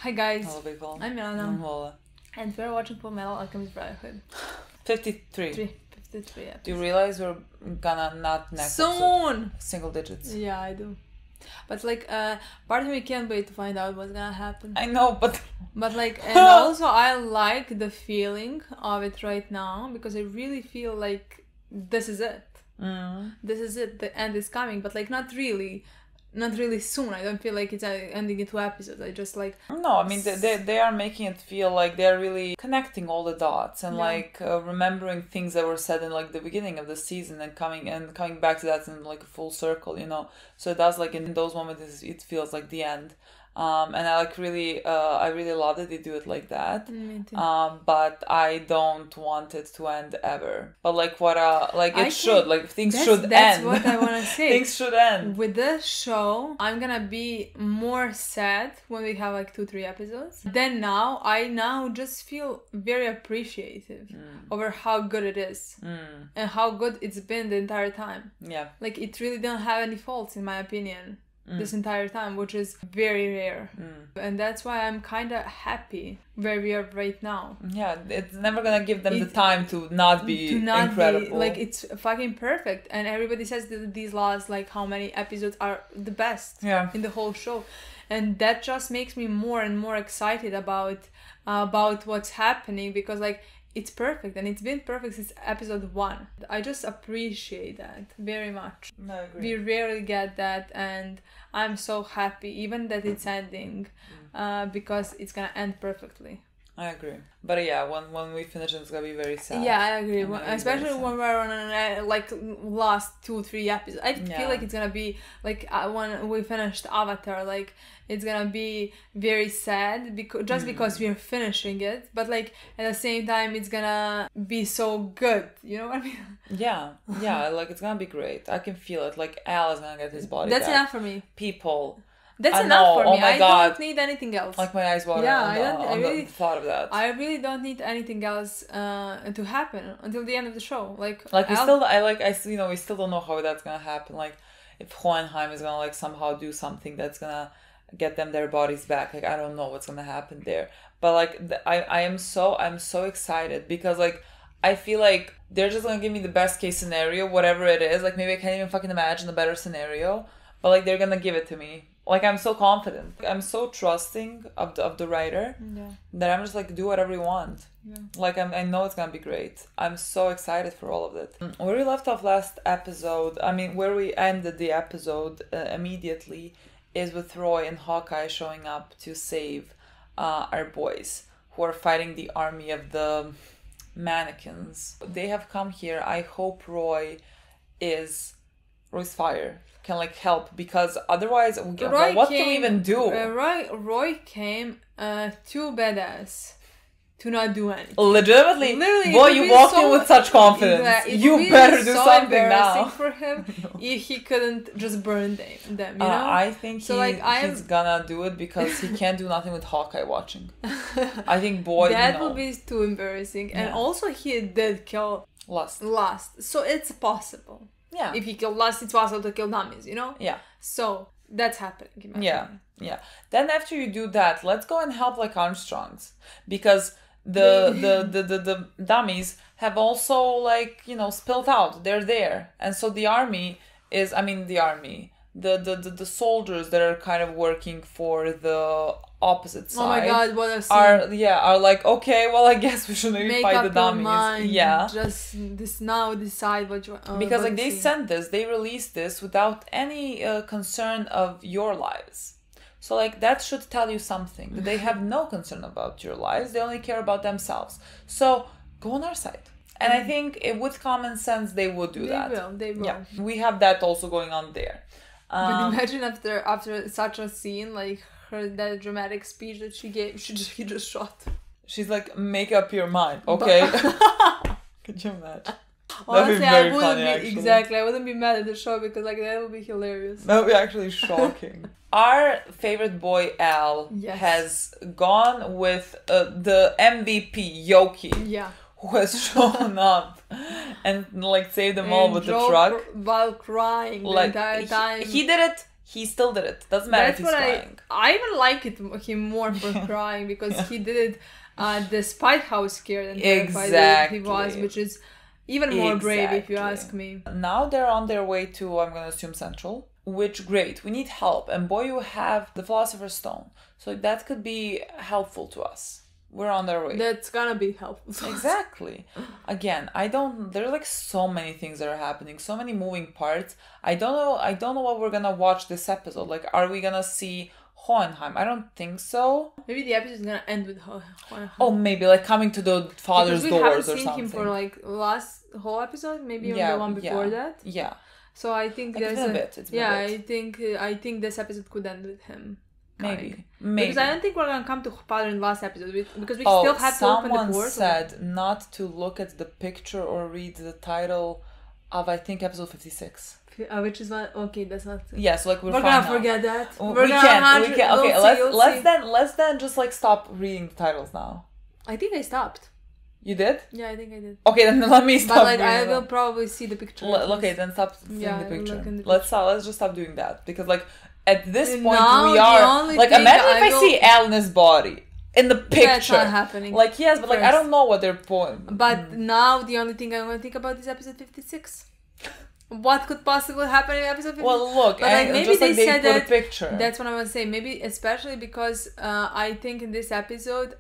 Hi guys, Hello people. I'm Milena, I'm Lola. and we're watching Fullmetal, Alchemist, Brotherhood. 53. 53 episodes. Do you realize we're gonna not next Soon! episode, single digits? Yeah, I do. But like, part of me can't wait to find out what's gonna happen. I know, but... But like, and also I like the feeling of it right now, because I really feel like this is it. This is it, the end is coming, but like not really soon. I don't feel like it's ending in 2 episodes. I just like... No, I mean, they are making it feel like they're really connecting all the dots and like remembering things that were said in like the beginning of the season and coming back to that in like a full circle, you know. So it does, like, in those moments it feels like the end. And I like really, I really love that they do it like that. Me too. But I don't want it to end ever. But like like it should, like things should end. That's what I want to say. Things should end. With this show, I'm gonna be more sad when we have like 2-3 episodes. Then I now just feel very appreciative over how good it is and how good it's been the entire time. Yeah. Like it really don't have any faults in my opinion. This entire time, which is very rare. And that's why I'm kind of happy where we are right now. Yeah, it's never gonna give them the time to not be incredible. Like, it's fucking perfect. And everybody says that these last, like, how many episodes are the best in the whole show. And that just makes me more and more excited about what's happening, because, like, it's perfect, and it's been perfect since episode 1. I just appreciate that very much. I agree. We rarely get that, and I'm so happy even that it's ending, because it's gonna end perfectly. I agree. But yeah, when we finish it's gonna be very sad. Yeah, I agree. Especially when we're on like last 2-3 episodes. I feel like it's gonna be like when we finished Avatar, like it's gonna be very sad because we're finishing it. But like at the same time, it's gonna be so good. You know what I mean? Yeah, like it's gonna be great. I can feel it. Like Al is gonna get his body back. That's enough for me. People. That's enough for me. My I God. don't need anything else. Like my eyes water. Yeah, I really thought of that. I really don't need anything else to happen until the end of the show. Like we still don't know how that's gonna happen. Like if Hohenheim is gonna like somehow do something that's gonna get them their bodies back. Like I don't know what's gonna happen there. But like I'm so excited, because like I feel like they're just gonna give me the best case scenario, whatever it is. Like maybe I can't even fucking imagine a better scenario, but like they're gonna give it to me. Like I'm so confident. I'm so trusting of the writer that I'm just like, do whatever you want. Yeah. Like I know it's gonna be great. I'm so excited for all of it. Where we left off last episode, I mean where we ended the episode immediately, is with Roy and Hawkeye showing up to save our boys who are fighting the army of the mannequins. They have come here. I hope Roy's fire can like help, because otherwise what can we even do? Roy came too badass to not do anything. Literally, boy, you walked in with such confidence. You better do something now. For him if he couldn't just burn them, you know? I think he's gonna do it because he can't do nothing with Hawkeye watching. I think that would be too embarrassing. And also he did kill Lust, so it's possible. Yeah. If he killed Lust, it's possible to kill dummies, you know? Yeah. So that's happening. Yeah. Then after you do that, let's go and help like Armstrongs, because the dummies have also like, you know, spilled out. They're there, and so the soldiers that are kind of working for the opposite side. Oh my God, what a scene. Are like, okay, well I guess we should maybe fight the dummies. Mind. Just decide what you want. Because like they released this without any concern of your lives. So like that should tell you something, that they have no concern about your lives. They only care about themselves. So go on our side. And I think with common sense they would do that. They will. Yeah, we have that also going on there. But imagine after such a scene, like that dramatic speech that she gave, he just shot. She's like, make up your mind, okay? Could you imagine? Honestly, I wouldn't be mad at the show, because like that would be hilarious. That would be actually shocking. Our favorite boy Al has gone with the MVP Yoki. Yeah. Who has shown up and like saved them all with the truck while crying the entire time. He did it he still did it. Doesn't matter if he's crying. I even like him more for crying because he did it despite how scared and terrified he was, which is even more brave if you ask me. Now they're on their way to, I'm gonna assume, Central. Which, great, we need help. And boy, you have the Philosopher's Stone. So that could be helpful to us. We're on their way. That's gonna be helpful. Exactly. Again, there's like so many things that are happening, so many moving parts. I don't know what we're gonna watch this episode. Like, are we gonna see Hohenheim? I don't think so. Maybe the episode is gonna end with Hohenheim. Oh, maybe like coming to the father's doors or something. We haven't seen him for like last whole episode, maybe the one before that. Yeah. So I think like there's a bit. I think this episode could end with him. Maybe. Because I don't think we're gonna come to father in the last episode because we still have to open the port. Someone said not to look at the picture or read the title of, I think, episode 56. Which is what? Okay, that's not. Yeah, so like we're gonna forget that. We can. Okay, let's then just like stop reading the titles now. I think I stopped. You did? Yeah, I think I did. Okay, then let me stop. But like, I will probably see the picture. Okay, then stop seeing the picture. Let's just stop doing that because like at this point we are like, imagine if I see Alan's body in the picture. That's not happening. Like, yes, but like I don't know what they're point. But now the only thing I'm gonna think about is episode 56. What could possibly happen in episode 56? Well, look, but like, maybe just they said that. A picture. That's what I was saying. Maybe especially because I think in this episode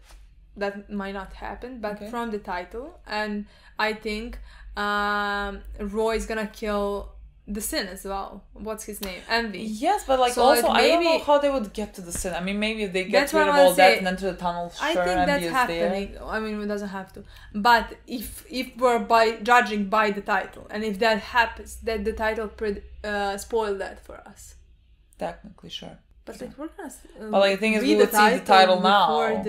that might not happen, but from the title, and I think Roy is gonna kill the Sin as well. What's his name? Envy. Yes, but like, so also I don't know how they would get to the Sin. I mean, maybe if they get rid of all that and enter the tunnel. I think that's happening. There. I mean, it doesn't have to. But if we're judging by the title, and if that happens, that the title spoil that for us. Technically, sure. But like, we're gonna. But like, the thing is, we would see the title now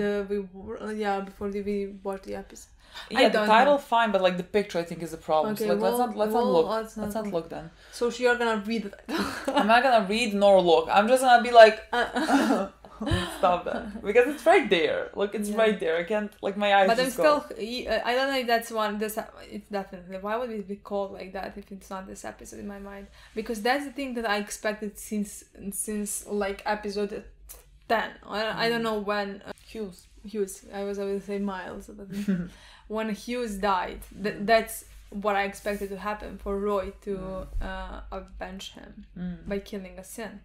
before we watch the episode. Yeah, the title fine, but like the picture I think is the problem. Okay, so like let's not look then. So you're gonna read the title. I'm not gonna read nor look. I'm just gonna be like stop that. Because it's right there. Look, it's right there. I can't, like, my eyes. But I'm still I don't know if that's it's definitely, why would it be called like that if it's not this episode in my mind? Because that's the thing that I expected since like episode 10. I don't know when Hughes. I was going to say Miles. When Hughes died, that's what I expected to happen for Roy to avenge him by killing a Sin,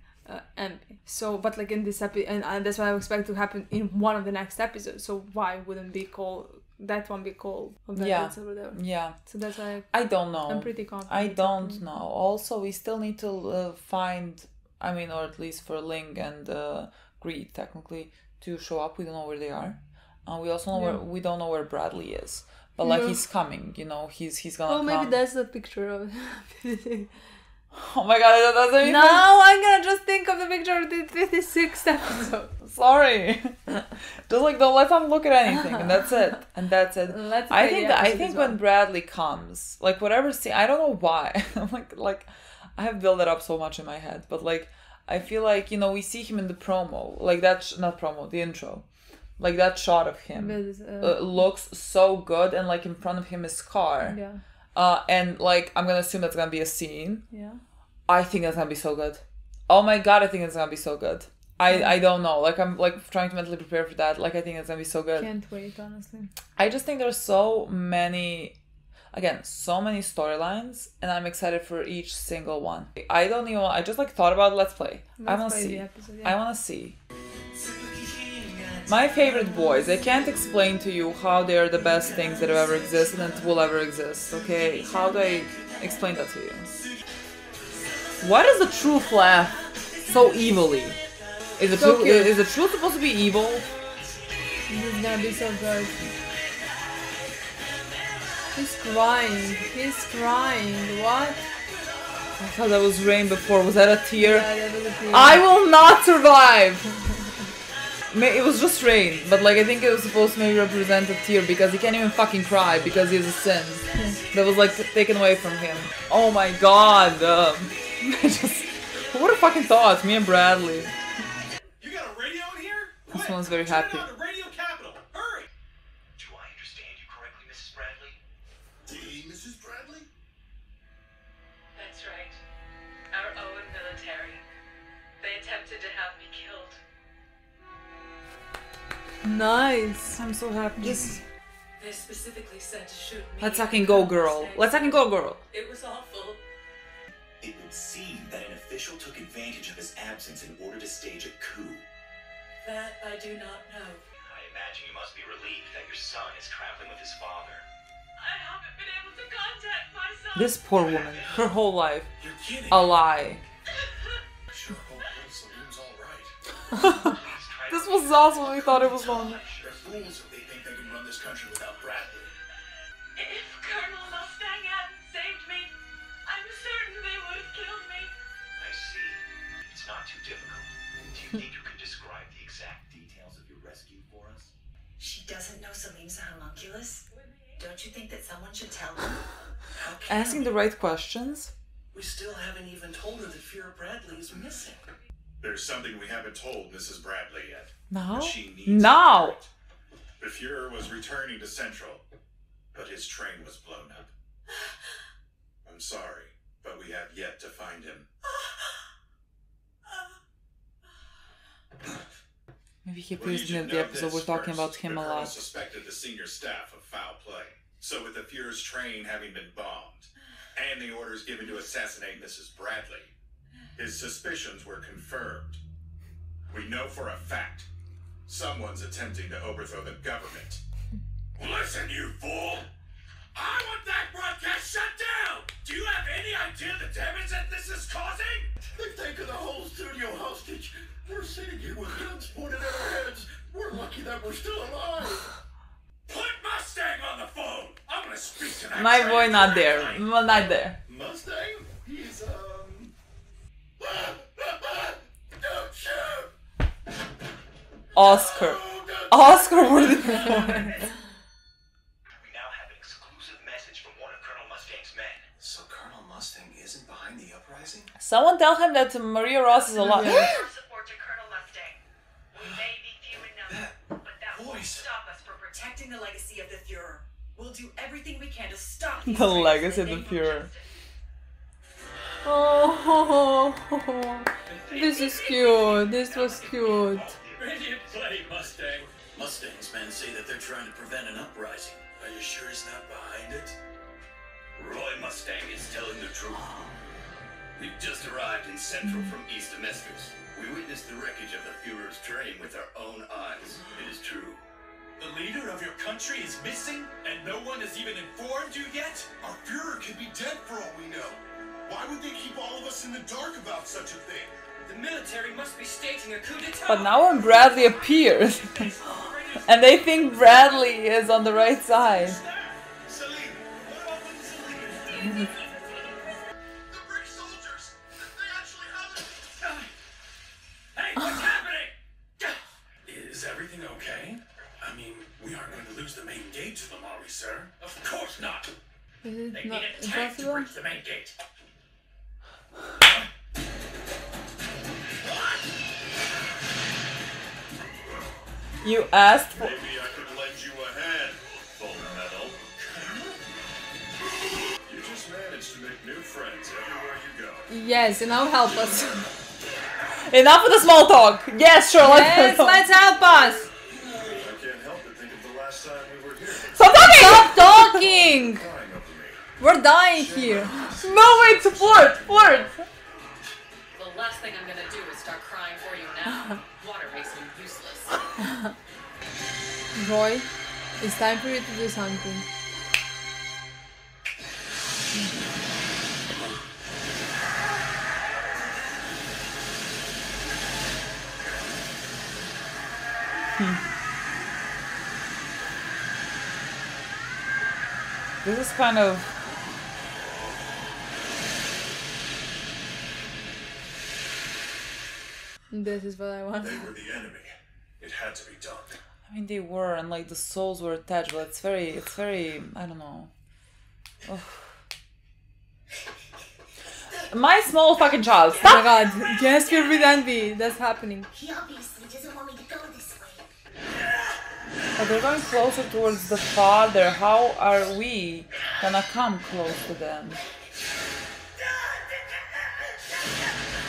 Envy. So, but like in this episode, and that's what I expect to happen in one of the next episodes. So why wouldn't that one be called Vengeance or whatever? Yeah. So that's why I don't know. I'm pretty confident. I don't know. Also, we still need to find, I mean, or at least for Ling and Greed technically to show up. We don't know where they are. We also know we don't know where Bradley is, but like he's coming. You know, he's gonna. Oh, maybe that's the picture of. Oh my god, that doesn't. Now I'm gonna just think of the picture of the 56th episode. Sorry, just like let's not look at anything, and that's it. I think when Bradley comes, like whatever scene, I don't know why. I'm like I have built it up so much in my head, but like I feel like, you know, we see him in the promo, like that not promo, the intro. Like that shot of him looks so good, and like in front of him is Scar. Yeah. And like I'm gonna assume that's gonna be a scene. Yeah. I think that's gonna be so good. Oh my god, I think it's gonna be so good. I don't know. Like I'm like trying to mentally prepare for that. Like I think it's gonna be so good. Can't wait, honestly. I just think there's so many storylines, and I'm excited for each single one. I just like thought about Let's Play. I wanna see. I wanna see. My favorite boys. I can't explain to you how they are the best things that have ever existed and will ever exist, okay? How do I explain that to you? Why does the truth laugh so evilly? Is the truth supposed to be evil? This is gonna be so good. He's crying. What? I thought that was rain before. Was that a tear? Yeah, that was a tear. I will not survive! It was just rain, but like I think it was supposed to maybe represent a tear because he can't even fucking cry because he has a sin that was like taken away from him. Oh my god! Who would have fucking thought? Me and Bradley. You got a radio in here? This one's very happy. Turn on the radio capital. Hurry! Do I understand you correctly, Mrs. Bradley? The Mrs. Bradley? That's right. Our own military. Nice. I'm so happy. They specifically said to shoot me. Let's fucking go, girl. Let's fucking go, girl. It was awful. It would seem that an official took advantage of his absence in order to stage a coup. That I do not know. I imagine you must be relieved that your son is traveling with his father. I haven't been able to contact my son. This poor woman, her whole life, You're kidding. a lie. I sure hope that saloon's all right. This was also what we thought it was long. They're fools if they think they can run this country without Bradley. If Colonel Mustang hadn't saved me, I'm certain they would have killed me. I see. It's not too difficult. Do you think you could describe the exact details of your rescue for us? She doesn't know Salim's a homunculus? Don't you think that someone should tell her? How can Asking the right questions. we still haven't even told her that Fear Bradley is missing? There's something we haven't told Mrs. Bradley yet. No. But she needs No. to hear it. The Fuhrer was returning to Central, but his train was blown up. I'm sorry, but we have yet to find him. Maybe he Well, you appears in should the know episode. this We're talking first. about him the a Colonel lot. suspected the senior staff of foul play. So with the Fuhrer's train having been bombed, and the orders given to assassinate Mrs. Bradley, his suspicions were confirmed. We know for a fact someone's attempting to overthrow the government. Listen, you fool! I want that broadcast shut down! Do you have any idea the damage that this is causing? They've taken the whole studio hostage. We're sitting here with guns pointed at our heads. We're lucky that we're still alive. Put Mustang on the phone! I'm gonna speak to that My train boy not there. directly. Not there. Mustang? He's, Don't shoot! Oscar. Oscar worthy performance. We now have an exclusive message from one of Colonel Mustang's men. So Colonel Mustang isn't behind the uprising? Someone tell him that Maria Ross is alive. Our support to Colonel Mustang. We may be few in number, but that won't voice. stop us from protecting the legacy of the Fuhrer. We'll do everything we can to stop The legacy of the Fuhrer. Oh, this is cute. This was cute. Ready to play, Mustang. Mustang's men say that they're trying to prevent an uprising. Are you sure he's not behind it? Roy Mustang is telling the truth. We've just arrived in Central from East Damascus. We witnessed the wreckage of the Fuhrer's train with our own eyes. It is true. The leader of your country is missing, and no one has even informed you yet? Our Fuhrer could be dead for all we know. Why would they keep all of us in the dark about such a thing? The military must be staging a coup d'etat. But now when Bradley appears, and they think Bradley is on the right side. Salim, what about when Salim? The British soldiers! They actually have it! Hey, what's happening? Is everything okay? I mean, we aren't going to lose the main gate to them, are we, sir? Of course not. Is They it not need a tank to impossible? breach the main gate. You asked for. Maybe I could lend you a hand, Fullmetal. You just managed to make new friends everywhere you go. Yes, and now help us. Enough of the small talk. Yes, sure. Yes, let's help us. I can't help but think of the last time we were here. Stop talking! Stop talking. Crying over me. We're dying here. No, wait, flirt. The last thing I'm gonna do is start crying for you now. Water makes me useless. Roy, it's time for you to do something. This is kind of. This is what I want. They were the enemy. It had to be done. I mean, they were, and like the souls were attached, but it's very. I don't know. Ugh. My small fucking child. Oh Stop! my god. Yes, we're with envy. That's happening. He obviously doesn't want me to go this way. But they're going closer towards the father. How are we gonna come close to them?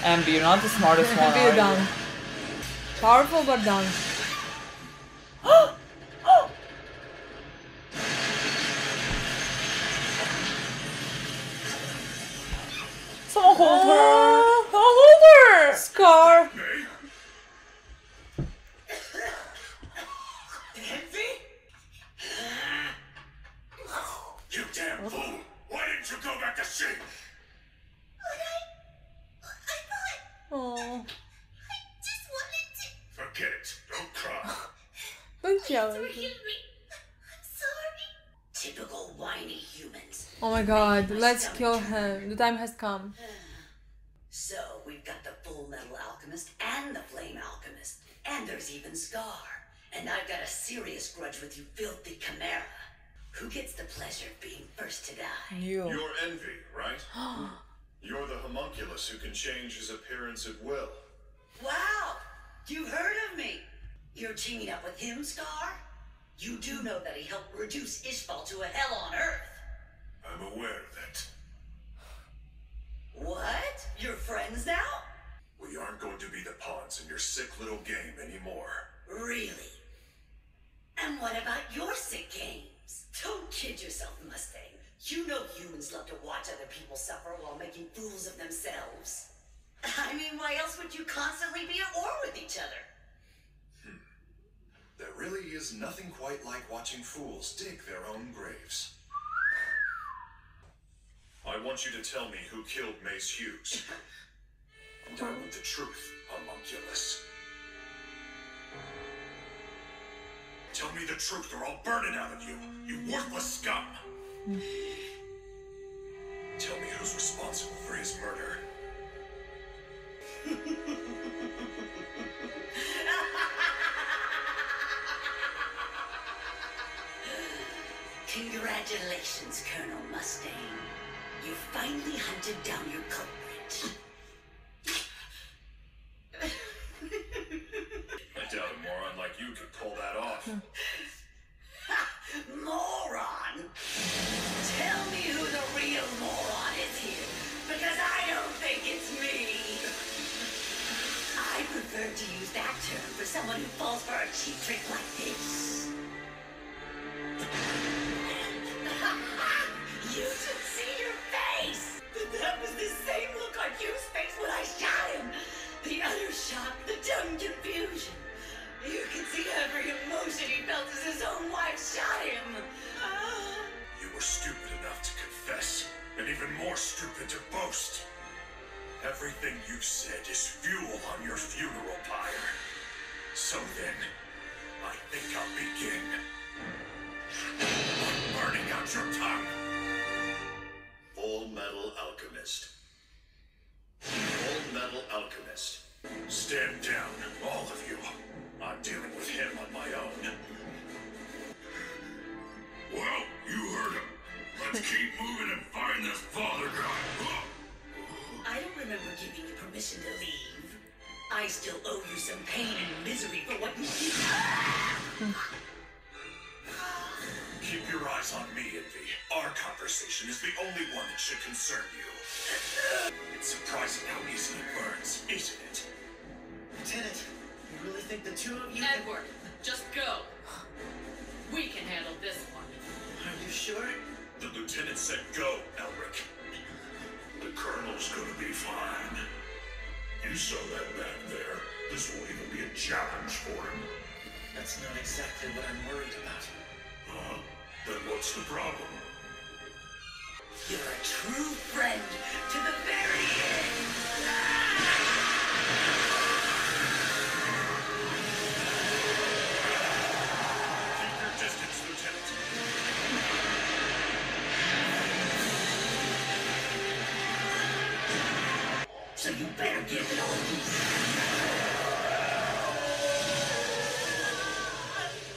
Ambi, you're not the smartest one, Be are dumb. you? Powerful but dumb. back to sheep. But I thought Oh, I just wanted to. Forget it. Don't cry. don't yell at Forgive me. me. I'm sorry. Typical whiny humans. Oh my god, let's kill him. The time has come. So, we've got the Fullmetal Alchemist and the Flame Alchemist. And there's even Scar. And I've got a serious grudge with you filthy Chimera. Who gets the pleasure of being first to die? You. You're Envy, right? You're the homunculus who can change his appearance at will. Wow! You heard of me! You're teaming up with him, Scar? You do know that he helped reduce Ishbal to a hell on Earth. I'm aware of that. What? You're friends now? We aren't going to be the pawns in your sick little game anymore. Really? And what about your sick games? Don't kid yourself, Mustang. You know humans love to watch other people suffer while making fools of themselves. I mean, why else would you constantly be at war with each other? There really is nothing quite like watching fools dig their own graves. I want you to tell me who killed Mace Hughes. And I want the truth, homunculus. Tell me the truth or I'll burn it out of you, you worthless scum! Tell me who's responsible for his murder. Congratulations, Colonel Mustang. You finally hunted down your culprit. I doubt a moron like you could pull that off. Moron! Tell me who the real moron is here, because I don't think it's me. I prefer to use that term for someone who falls for a cheap trick like this. You should see your face! That was the same look on Hugh's face when I shot him! The utter shock, the dumb confusion. You can see every emotion he felt as his own wife shot him. You were stupid enough to confess, and even more stupid to boast. Everything you said is fuel on your funeral pyre. So then, I think I'll begin. I'm burning out your tongue. Fullmetal Alchemist. Fullmetal Alchemist. Stand down, all of you. I'm dealing with him on my own. Well, you heard him. Let's keep moving and find this father guy. I don't remember giving you permission to leave. I still owe you some pain and misery for what you did. Keep your eyes on me, Envy. Our conversation is the only one that should concern you. It's surprising how easily it burns, isn't it? Lieutenant, you really think the two of you... Edward, just go. We can handle this one. Are you sure? The lieutenant said go, Elric. The colonel's gonna be fine. You saw that back there. This won't even be a challenge for him. That's not exactly what I'm worried about. Huh? Then what's the problem? You're a true friend to the very end. Keep your distance, Lieutenant. So you better give it all you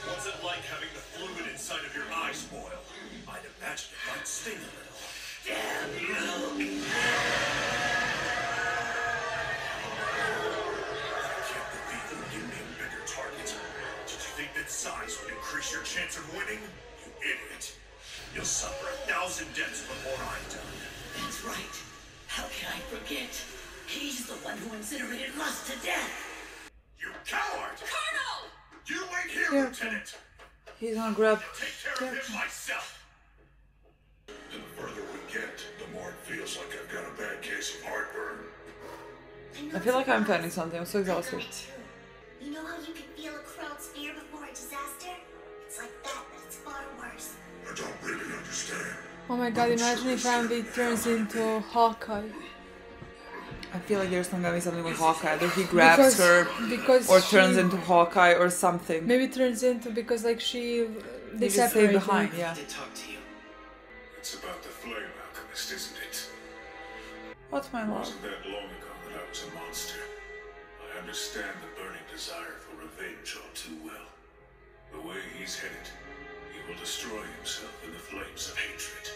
What's it like having the fluid inside of your eyes boil? I'd imagine it might sting a little. damn you. I can't believe you give me a bigger target. Did you think that size would increase your chance of winning? You idiot. You'll suffer 1,000 deaths before I'm done. That's right. How can I forget? He's the one who incinerated Rust to death. You coward! Colonel! You wait here, Careful. Lieutenant! He's gonna grab. Take care of him myself! And the further we get, the more it feels like I've got a bad case of heartburn. I feel like I'm finding something. I'm so I exhausted. got it too. You know how you can feel a crowd's fear before a disaster? It's like that, but it's far worse. I don't really understand. Oh my god, imagine if Envy turns into Hawkeye. I feel like there's not gonna be something with Hawkeye. Either he grabs her or turns into Hawkeye or something. Maybe turns into because like they just stay separated. behind, yeah. It's about the flame, Alchemist, isn't it? What's my love? Wasn't that long ago that I was a monster. I understand the burning desire for revenge all too well. The way he's headed, he will destroy himself in the flames of hatred.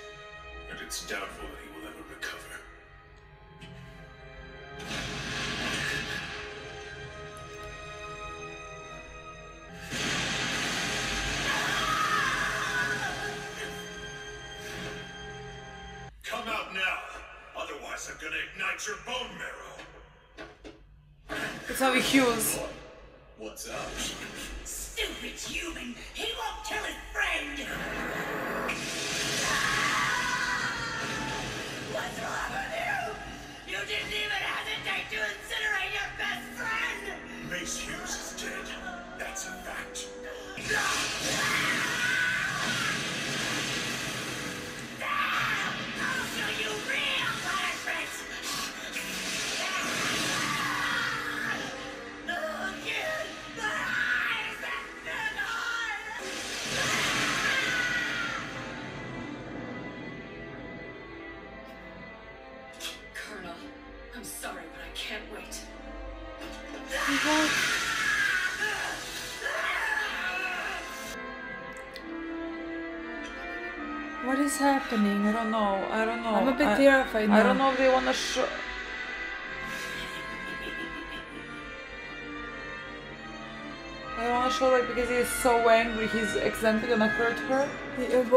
And it's doubtful that he will ever recover. Come out now, otherwise I'm gonna ignite your bone marrow. It's how he heals. What's up? Stupid human! He won't kill his friend! What's wrong with you? You didn't even hesitate to incinerate your best friend! Mace Hughes is dead. That's a fact. I'll show you real punishment! No, kid! My eyes! They're not! Colonel, I'm sorry, but I can't wait. What is happening? I don't know. I'm a bit terrified now. I don't know if they want to show... I want to show like because he is so angry, he's accidentally gonna hurt her.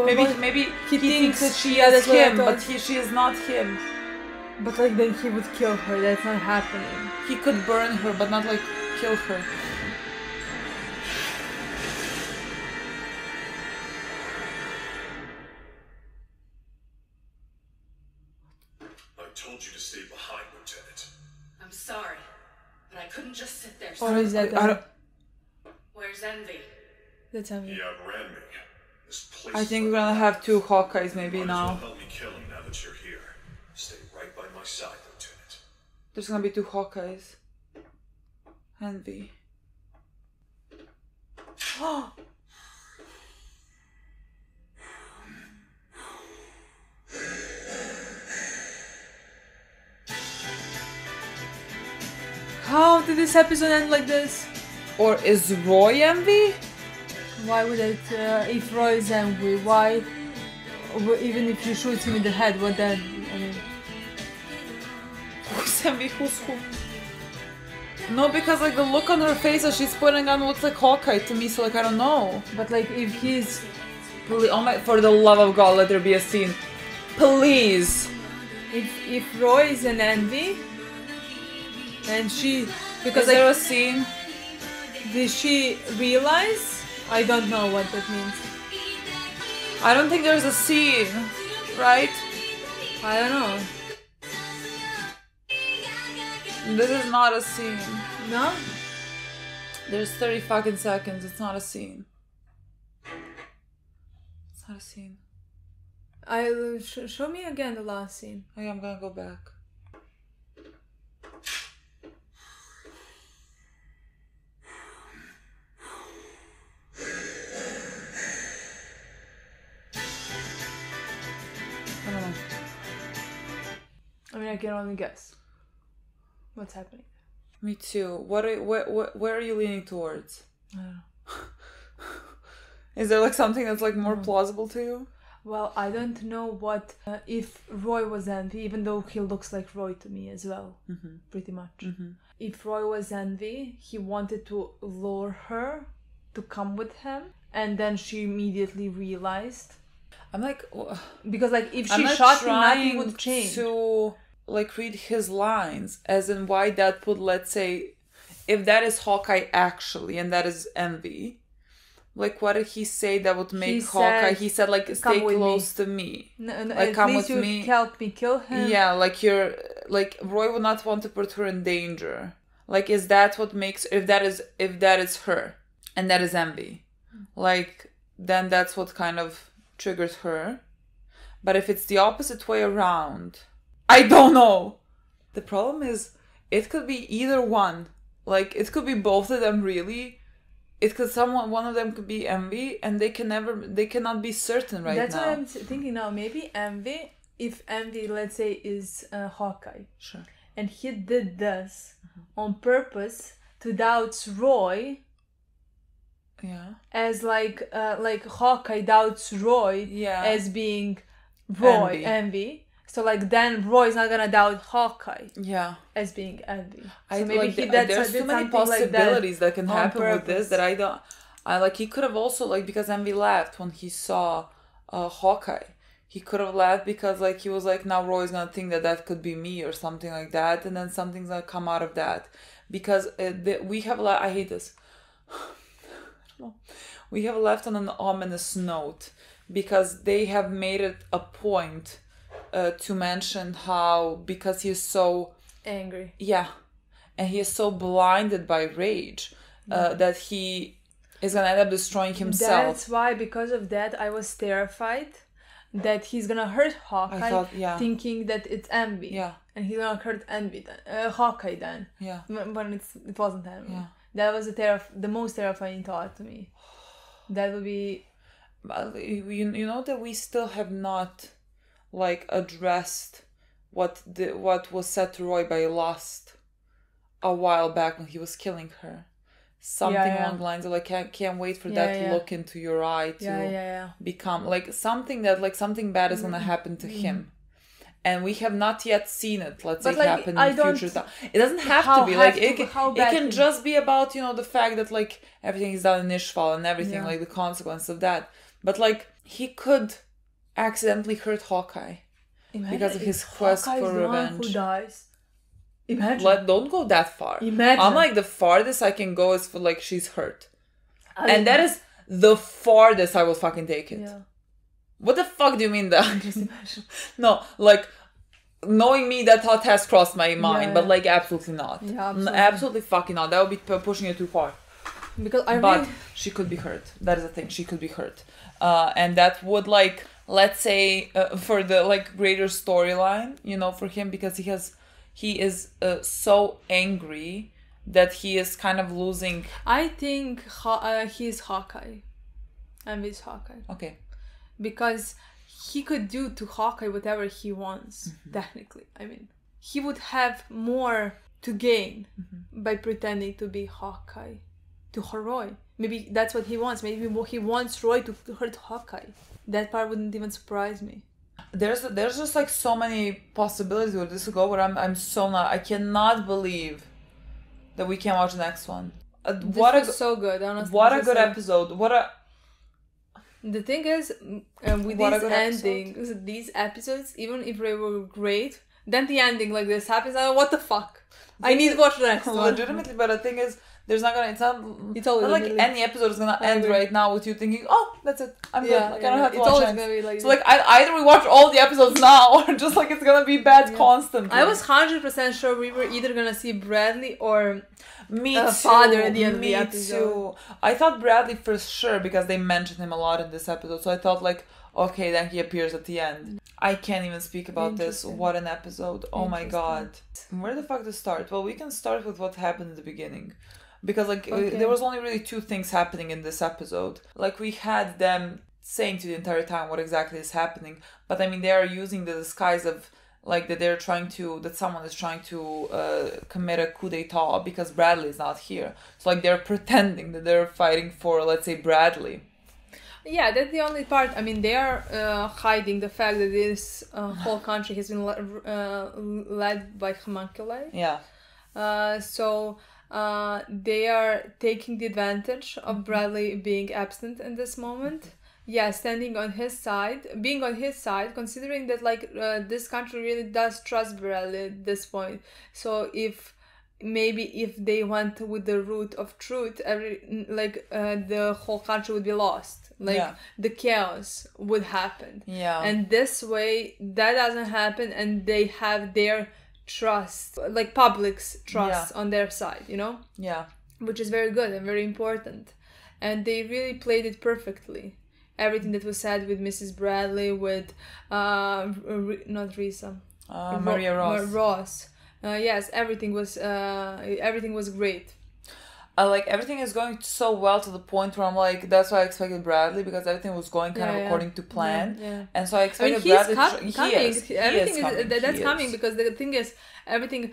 Maybe he thinks that she is him, but she is not him. But like then he would kill her. That's not happening. He could burn her, but not like kill her. I told you to stay behind, Lieutenant. I'm sorry, but I couldn't just sit there. Or is that? Where's Envy? That's Envy. He outran me. This place I think we're gonna have 2 Hawkeyes maybe now. help me kill him now that you're here. Stay right by my side, Lieutenant. There's gonna be 2 Hawkeyes. Envy. Oh! How did this episode end like this? Or is Roy Envy? Why would it, if Roy is Envy, why, even if she shoots him in the head, what then, I mean... Who's Envy? Who's who? No, because like the look on her face as she's putting on looks like Hawkeye to me, so like I don't know. But like if he's... Please, oh my, for the love of God, let there be a scene. Please! If Roy is an Envy, and she... Because is there a scene? Did she realize? I don't know what that means. I don't think there's a scene, right? I don't know. This is not a scene. No? There's 30 fucking seconds. It's not a scene. It's not a scene. Show me again the last scene. Okay, I'm gonna go back. I don't know. I mean, I can only guess what's happening. Me too. Where are you leaning towards? I don't know. Is there like something that's like more plausible to you? Well, I don't know what if Roy was Envy, even though he looks like Roy to me as well, pretty much. If Roy was Envy, he wanted to lure her to come with him, and then she immediately realized. I'm like, because like if she shot him, nothing would change. To like read his lines, as in why that would, let's say, if that is Hawkeye actually, and that is Envy. Like, what did he say that would make Hawkeye? He said, like, stay close to me. Like, come with me. Help me kill him. Yeah, like, Roy would not want to put her in danger. Like, is that what makes, if that is her, and that is Envy, like, then that's what kind of triggers her. But if it's the opposite way around, I don't know. The problem is, it could be either one. Like, it could be both of them, really. It could one of them could be Envy, and they cannot be certain now. That's what I'm thinking now. Maybe Envy, if Envy, let's say, is Hawkeye. Sure. And he did this on purpose to doubt Roy. Yeah. As like Hawkeye doubts Roy as being Roy, Envy. So like then Roy's not gonna doubt Hawkeye as being Envy. So maybe there's too many possibilities that can happen with this that I like. He could have also, like, because Envy laughed when he saw Hawkeye. He could have laughed because, like, he was like, now Roy's gonna think that could be me or something like that, and then something's gonna come out of that. Because we have I hate this. We have left on an ominous note because they have made it a point to mention how, because he is so angry. Yeah. And he is so blinded by rage that he is going to end up destroying himself. That's why, because of that, I was terrified that he's going to hurt Hawkeye, thinking that it's Envy. Yeah. And he's going to hurt Hawkeye then. Yeah. When it wasn't Envy. Yeah. That was the most terrifying thought to me. That would be... You know that we still have not, like, addressed what was said to Roy by Lust a while back when he was killing her. Something along the lines of, like, can't wait for that look into your eye to become, like, something bad is gonna happen to him. And we have not yet seen it, let's say, happen in future time. It doesn't have to be, like, it can just be about, you know, the fact that, like, everything is done in Ishval and everything, like, the consequence of that. But, like, he could accidentally hurt Hawkeye because of his quest for revenge. Who dies. Imagine. Don't go that far. Imagine. I'm like, the farthest I can go is for, like, she's hurt. And that is the farthest I will fucking take it. Yeah. What the fuck do you mean that? Just imagine. No, like, knowing me, that thought has crossed my mind, but, like, absolutely not. Yeah, absolutely fucking not. That would be pushing it too far. But she could be hurt. That is the thing. She could be hurt. And that would, like, let's say, for the, like, greater storyline, you know, for him, because he is so angry that he is kind of losing... I think he's Hawkeye. Envy's Hawkeye. Okay. Because he could do to Hawkeye whatever he wants, technically. I mean, he would have more to gain by pretending to be Hawkeye to Roy. Maybe that's what he wants. Maybe he wants Roy to hurt Hawkeye. That part wouldn't even surprise me. There's just, like, so many possibilities where this will go, but I cannot believe that we can't watch the next one. So good, honestly. What a good episode. The thing is, with these episodes, even if they were great, then the ending like this happens, what the fuck? I need to watch the next one. Legitimately, but the thing is, it's not like any episode is gonna end right now with you thinking, oh, that's it, I'm good, like, I don't have to watch it. Gonna be like so, like, either we watch all the episodes now, or just, like, it's gonna be bad constantly. I was 100% sure we were either gonna see Bradley or too. Father at the end of the episode. Too. I thought Bradley for sure because they mentioned him a lot in this episode, so I thought, like, okay, then he appears at the end. I can't even speak about this. What an episode. Oh my god. Where the fuck to start? Well, we can start with what happened in the beginning. Because, like, there was only really two things happening in this episode. Like, we had them saying to the entire time what exactly is happening. But, I mean, they are using the disguise of, like, that someone is trying to commit a coup d'etat because Bradley is not here. So, like, they're pretending that they're fighting for, let's say, Bradley. Yeah, that's the only part. I mean, they are hiding the fact that this whole country has been led by homunculi. Yeah. So they are taking the advantage of Bradley being absent in this moment. Yeah, being on his side, considering that, like, this country really does trust Bradley at this point. So if they went with the route of truth, the whole country would be lost. The chaos would happen. Yeah. And this way, that doesn't happen, and they have their trust, like public's trust on their side, you know? Yeah. Which is very good and very important. And they really played it perfectly. everything that was said with Mrs. Bradley, with not Risa, Maria Ross. Yes, everything was great. Like everything is going so well to the point where I'm like, that's why I expected Bradley, because everything was going kind of according to plan. And so I expected Bradley That's coming because the thing is, everything,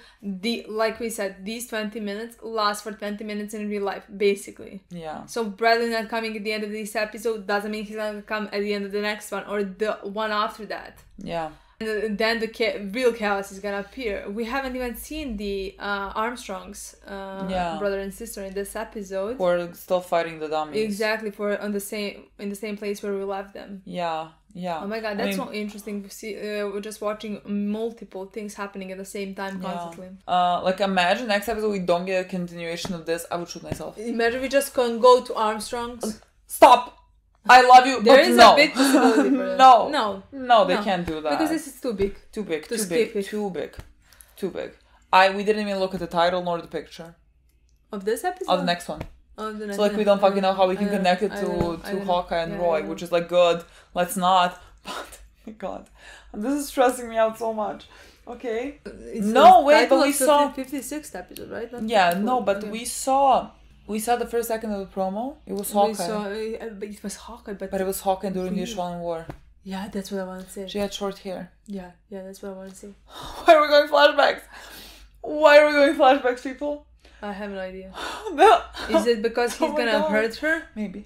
like we said, these 20 minutes last for 20 minutes in real life, basically. Yeah. So Bradley not coming at the end of this episode doesn't mean he's gonna come at the end of the next one or the one after that. Yeah. And then the real chaos is gonna appear. We haven't even seen the Armstrongs, brother and sister, in this episode. We're still fighting the dummies. Exactly, in the same place where we left them. Yeah. Oh my god, that's so interesting. See, we're just watching multiple things happening at the same time constantly. Like imagine next episode we don't get a continuation of this. I would shoot myself. Imagine we just can go to Armstrongs. Stop. I love you, there but is no. a big possibility for that. No, they can't do that. Because this is too big. Too big. We didn't even look at the title nor the picture. Of this episode? Of the next one. So like we don't fucking know how we can connect it to Hawkeye and Roy, which is like good. Let's not. But oh my god, this is stressing me out so much. Okay. But we saw 56th episode, right? We saw the first second of the promo. It was Hawkeye. But it was Hawkeye, but it was Hawkeye during the Israeli war. Yeah, that's what I want to say. She had short hair. Yeah, that's what I want to say. Why are we going flashbacks, people? I have no idea. No. Is it because he's gonna hurt her? Maybe.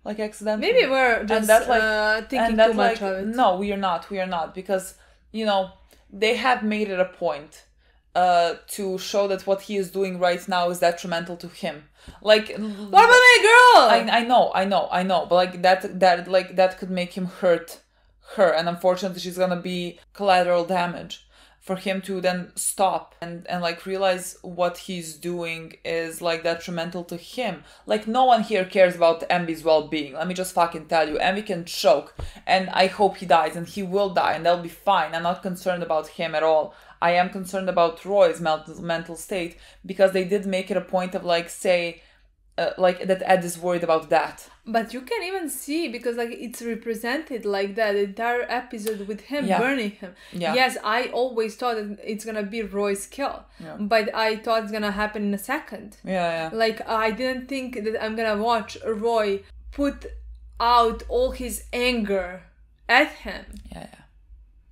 Like accidentally. Maybe we're just thinking too much of it. No, we are not. Because, they have made it a point to show that what he is doing right now is detrimental to him. Like, what about my girl? I know, but like that could make him hurt her, and unfortunately she's gonna be collateral damage for him to then stop and like realize what he's doing is like detrimental to him. Like no one here cares about Envy's well-being. Let me just fucking tell you, Envy can choke, and I hope he dies, and he will die, and they'll be fine. I'm not concerned about him at all. I am concerned about Roy's mental state, because they did make it a point of like say like that Ed is worried about that. But you can even see, because like it's represented like that, the entire episode with him burning him. Yeah. Yes, I always thought that it's gonna be Roy's kill, but I thought it's gonna happen in a second. Yeah. Like I didn't think that I'm gonna watch Roy put out all his anger at him. Yeah.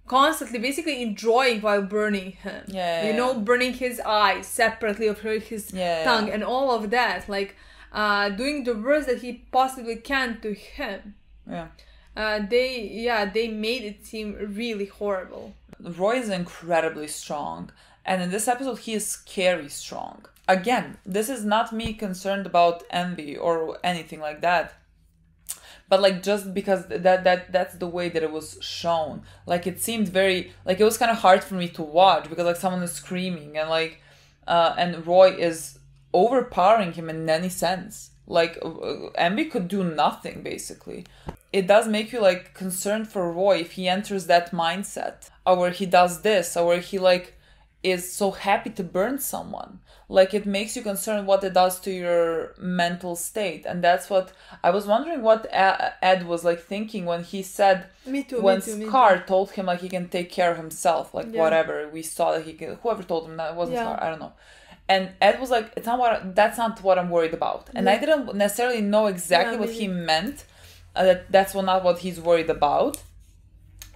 Constantly, basically enjoying while burning him. Burning his eyes separately of his tongue and all of that. Like, doing the worst that he possibly can to him. They made it seem really horrible. Roy is incredibly strong, and in this episode he is scary strong. Again, this is not me concerned about Envy or anything like that, but like just because that's the way that it was shown. Like it seemed very like it was kind of hard for me to watch, because like someone is screaming and like and Roy is overpowering him in any sense. Like Envy could do nothing basically. It does make you like concerned for Roy if he enters that mindset, or where he does this, or where he like is so happy to burn someone. Like it makes you concerned what it does to your mental state. And that's what I was wondering, what Ed was like thinking when he said, Scar told him like he can take care of himself, like whatever. We saw that he can, whoever told him that, it wasn't Scar, I don't know. And Ed was like, that's not what I'm worried about. And I didn't necessarily know exactly what he meant. That's not what he's worried about.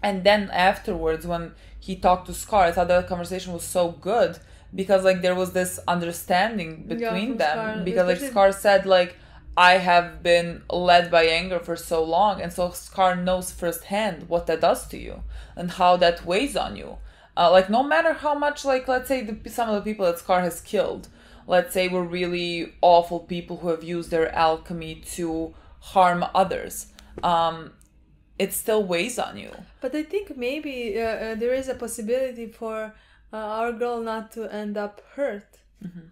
And then afterwards, when he talked to Scar, I thought that conversation was so good, because like there was this understanding between them. Scar. Because like Scar said like, I have been led by anger for so long, and so Scar knows firsthand what that does to you and how that weighs on you. Like no matter how much, like let's say some of the people that Scar has killed, let's say were really awful people who have used their alchemy to harm others, it still weighs on you. But I think maybe there is a possibility for our girl not to end up hurt,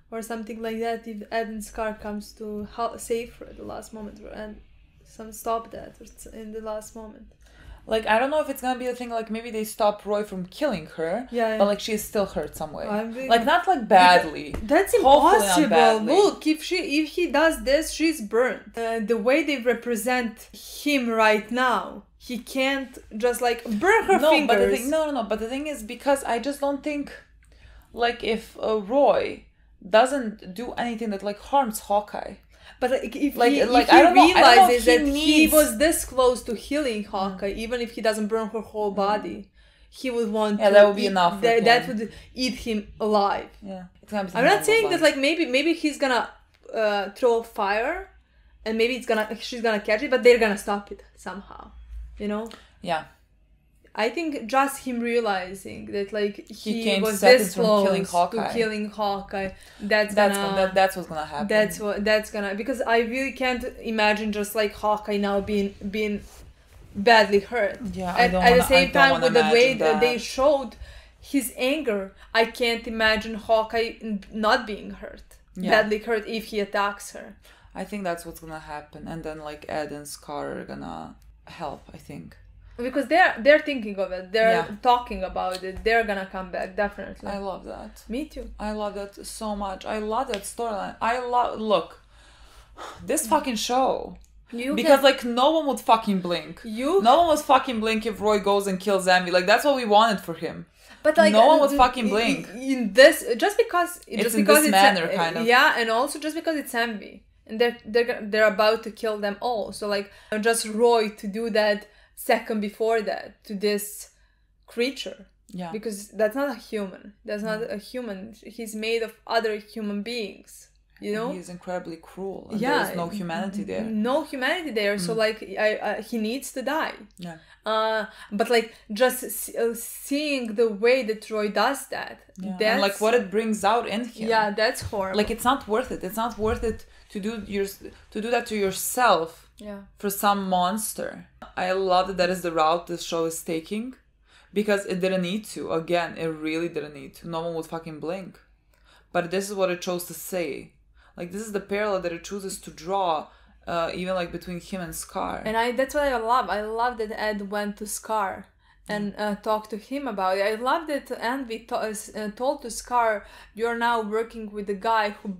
or something like that, if Ed and Scar comes to save her at the last moment and stop that in the last moment. Like, I don't know if it's gonna be the thing, like, maybe they stop Roy from killing her, but, like, she is still hurt some way. Like, not, like, badly. That's impossible. Look, if he does this, she's burnt. The way they represent him right now, he can't just, like, burn her fingers. But the thing is, because I just don't think, like, if Roy doesn't do anything that, like, harms Hawkeye. But if he realizes that he was this close to healing Hawkeye, even if he doesn't burn her whole body, he would want to... Yeah, that would be enough. That would eat him alive. Yeah. I'm not saying that, like, maybe he's gonna throw fire, and maybe she's gonna catch it, but they're gonna stop it somehow. You know? Yeah. I think just him realizing that, like, he was this close to killing Hawkeye, that's what's gonna happen. That's gonna, because I really can't imagine just, like, Hawkeye now being badly hurt. Yeah, at the same time, with the way that they showed his anger, I can't imagine Hawkeye not being hurt, badly hurt, if he attacks her. I think that's what's gonna happen, and then, like, Ed and Scar are gonna help, I think. Because they're thinking of it, they're talking about it, they're gonna come back, definitely. I love that. Me too. I love that so much. I love that storyline. Look, this fucking show. Like, no one would fucking blink. No one would fucking blink if Roy goes and kills Envy. Like, that's what we wanted for him. But, like, no one would fucking blink. In this, just because it's manner, kind of. Yeah, and also just because it's Envy, and they're about to kill them all. So, like, just Roy to do that second before that to this creature, because that's not a human. That's not a human. He's made of other human beings, you know. He's incredibly cruel. And there's no humanity there. No humanity there. So, like, he needs to die. Yeah. But, like, just seeing the way that Roy does that, and, like, what it brings out in him. Yeah, that's horrible. Like, it's not worth it. It's not worth it to do that to yourself. Yeah. For some monster. I love that is the route this show is taking, because it didn't need to. Again, it really didn't need to. No one would fucking blink. But this is what it chose to say. Like, this is the parallel that it chooses to draw, even, like, between him and Scar. And that's what I love. I love that Ed went to Scar and talked to him about it. I love that Envy told to Scar, "You're now working with the guy who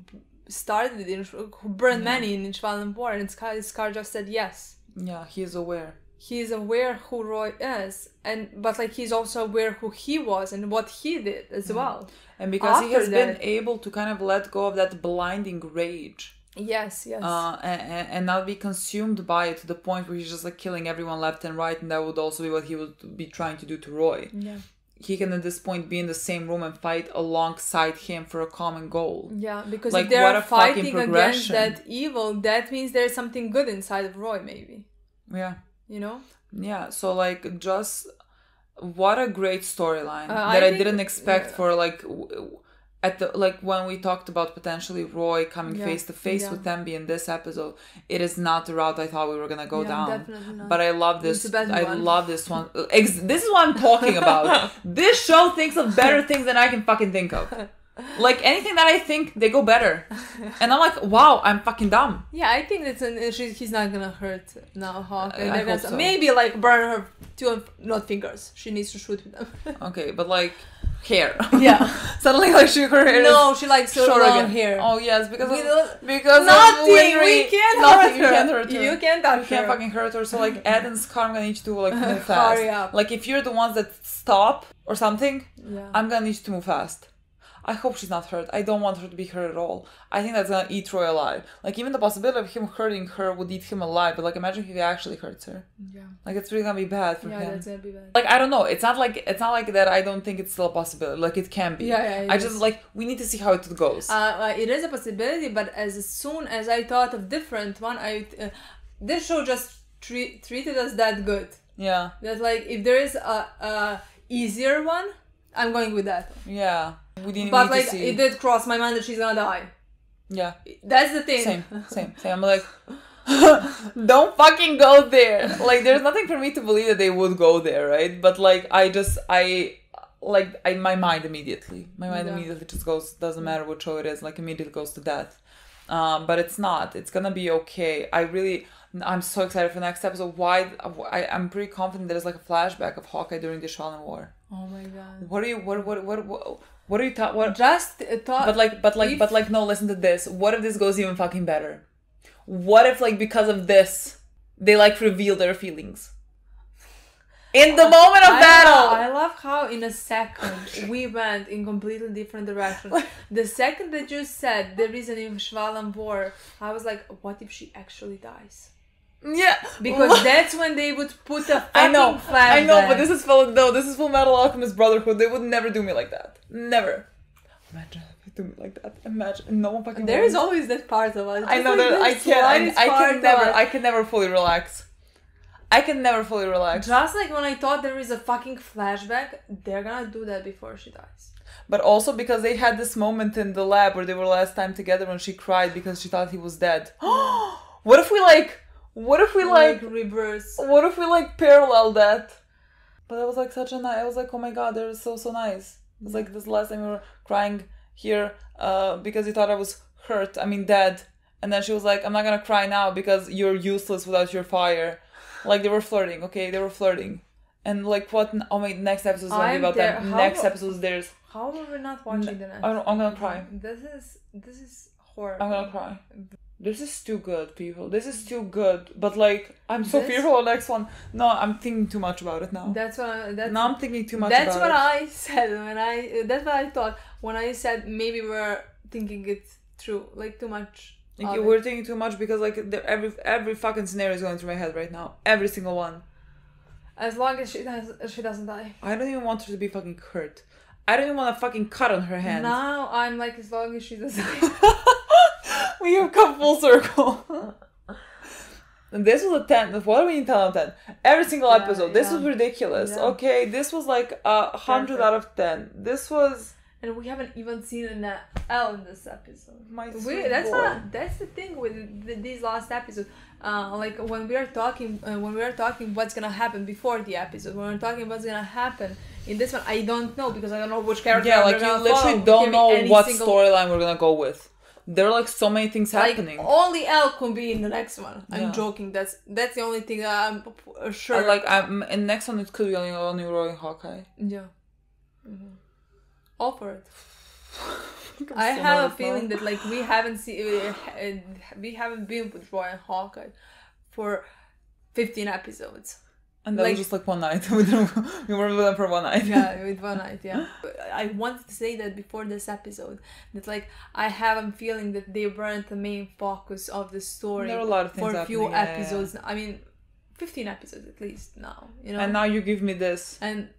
started it, who burned many in Inchvallen War," and Scar just said yes. Yeah, he is aware. He is aware who Roy is, but, like, he's also aware who he was and what he did as well. And because he has been able to kind of let go of that blinding rage. Yes. And not be consumed by it to the point where he's just, like, killing everyone left and right, and that would also be what he would be trying to do to Roy. Yeah. He can at this point be in the same room and fight alongside him for a common goal. Yeah, because, like, if they're fighting against that evil, that means there's something good inside of Roy, maybe. Yeah. You know? Yeah, so, like, just what a great storyline that I didn't expect for, like, when we talked about potentially Roy coming face to face with Envy in this episode. It is not the route I thought we were gonna go down. Definitely not. But I love this. I love this one. This is what I'm talking about. This show thinks of better things than I can fucking think of. Like, anything that I think, they go better. And I'm like, wow, I'm fucking dumb. Yeah, I think he's not gonna hurt now Hawkeye. I hope so. Maybe, like, burn her not fingers. She needs to shoot with them. Okay, but, like, hair. Yeah. Suddenly, like, her hair. No, she likes so long hair. Oh yes, because nothing. We can't hurt her. You can't touch her. You can't fucking hurt her. So, like, Ed and Scar, I'm gonna need you to, like, move fast. Hurry up. Like, if you're the ones that stop or something, I'm gonna need you to move fast. I hope she's not hurt. I don't want her to be hurt at all. I think that's gonna eat Roy alive. Like, even the possibility of him hurting her would eat him alive. But, like, imagine if he actually hurts her. Yeah. Like, it's really gonna be bad for him. Yeah, that's gonna be bad. Like, I don't know. It's not like that. I don't think it's still a possibility. Like, it can be. Yeah. I just, like, we need to see how it goes. It is a possibility, but as soon as I thought of different one, this show just treated us that good. Yeah. That, like, if there is a easier one, I'm going with that. Yeah. We didn't but, need like, to see. It did cross my mind that she's gonna die. Yeah. That's the thing. Same. I'm like, don't fucking go there. Like, there's nothing for me to believe that they would go there, right? But, like, my mind immediately just goes, doesn't matter what show it is, like, immediately goes to that. But it's not. It's gonna be okay. I'm so excited for the next episode. Why? I'm pretty confident there's like a flashback of Hawkeye during the Shaolin War. Oh my god. What are you? What are you talking? What? Just thought. But like, no. Listen to this. What if this goes even fucking better? What if like because of this, they like reveal their feelings in the moment of battle? I love how in a second we went in completely different direction. The second that you said there is an Shaolin War, I was like, what if she actually dies? Yeah, because that's when they would put a fucking flashback. I know, but this is Fullmetal Alchemist Brotherhood. They would never do me like that. Never. Imagine if they do me like that. Imagine no one fucking. There is always that part of us. I know that I can never fully relax. I can never fully relax. Just like when I thought there is a fucking flashback, they're gonna do that before she dies. But also because they had this moment in the lab where they were last time together when she cried because she thought he was dead. What if we reverse? What if we like parallel that? But it was like such a nice. I was like, oh my god, they're so nice. It was like this last time we were crying here because he thought I was hurt. I mean dead. And then she was like, I'm not gonna cry now because you're useless without your fire. Like they were flirting. Okay, they were flirting. And like what? Oh my! Next episode is gonna be about that. Next episode is theirs. How are we not watching the next? I'm gonna cry. This is horrible. I'm gonna cry. This is too good, people. This is too good. But like, I'm so fearful of the next one. No, I'm thinking too much about it now. Now I'm thinking too much about it. That's what I said that's what I thought when I said maybe we're thinking it through, like too much. Like, we're thinking too much because like every fucking scenario is going through my head right now. Every single one. As long as she doesn't die. I don't even want her to be fucking hurt. I don't even want a fucking cut on her hand. Now I'm like, as long as she doesn't die. We have come full circle. And this was a 10. What do we mean 10 out of 10? Every single episode. This was ridiculous. Yeah. Okay, this was like 100 out of 10. This was... And we haven't even seen an L in this episode. That's the thing with these last episodes. Like when we are talking what's gonna happen before the episode. When we're talking what's gonna happen in this one, I don't know because I don't know which character. Yeah, like you literally don't know what storyline we're gonna go with. There are like so many things happening. Only L can be in the next one. I'm joking. That's the only thing that I'm sure. In the next one it could be only Roy and Hawkeye. Yeah. Mm-hmm. All for it. I have a feeling that like we haven't been with Roy and Hawkeye for 15 episodes. And that was just like one night. We were with them for one night. Yeah, with one night, yeah. I wanted to say that before this episode. That like, I have a feeling that they weren't the main focus of the story. There are a lot of things for a few episodes. Yeah. I mean, 15 episodes at least now. You know. And now you give me this. And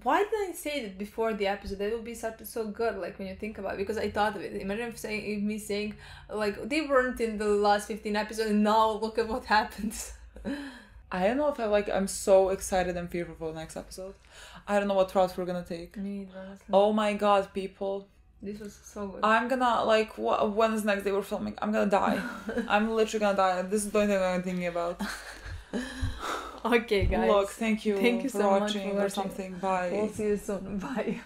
why did I say that before the episode? That would be so good, like when you think about it, because I thought of it. Imagine me saying, like, they weren't in the last 15 episodes and now look at what happens. I don't know if I'm so excited and fearful for the next episode. I don't know what route we're gonna take. Me neither, honestly. Oh my god, people. This was so good. I'm gonna, like, when is the next day we're filming? I'm gonna die. I'm literally gonna die. This is the only thing I'm thinking about. Okay, guys. Look, thank you so for much watching or something. Bye. We'll see you soon. Bye.